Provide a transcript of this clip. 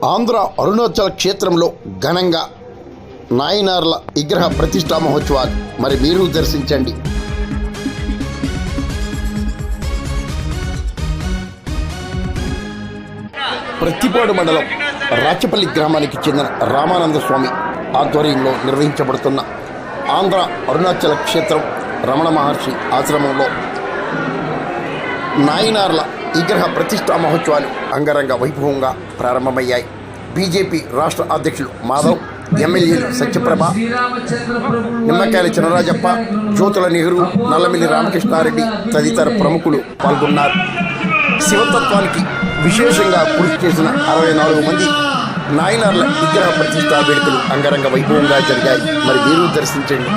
ఆంధ్ర అరుణాచల్ క్షేత్రంలో ఘనంగా నాయనార్ల విగ్రహ ప్రతిష్టా మహోత్సవాలు మరి మీరు దర్శించండి. ప్రత్తిపాడు మండలం రాచపల్లి గ్రామానికి చెందిన రామానంద స్వామి ఆధ్వర్యంలో నిర్వహించబడుతున్న ఆంధ్ర అరుణాచల్ క్షేత్రం రమణ మహర్షి ఆశ్రమంలో నాయనార్ల విగ్రహ ప్రతిష్టా మహోత్సవాలు అంగరంగ వైభవంగా ప్రారంభమయ్యాయి. బీజేపీ రాష్ట్ర అధ్యక్షులు మాధవ్, ఎమ్మెల్యేలు సత్యప్రభ, నిమ్మకాయల చినరాజప్ప, జ్యోతుల నెహ్రూ, నల్లమిల్లి రామకృష్ణారెడ్డి తదితర ప్రముఖులు పాల్గొన్నారు. శివతత్వానికి విశేషంగా కృషి చేసిన 64 మంది నాయనార్ల విగ్రహ ప్రతిష్టా వేడుకలు అంగరంగ వైభవంగా జరిగాయి. మరి మీరు దర్శించండి.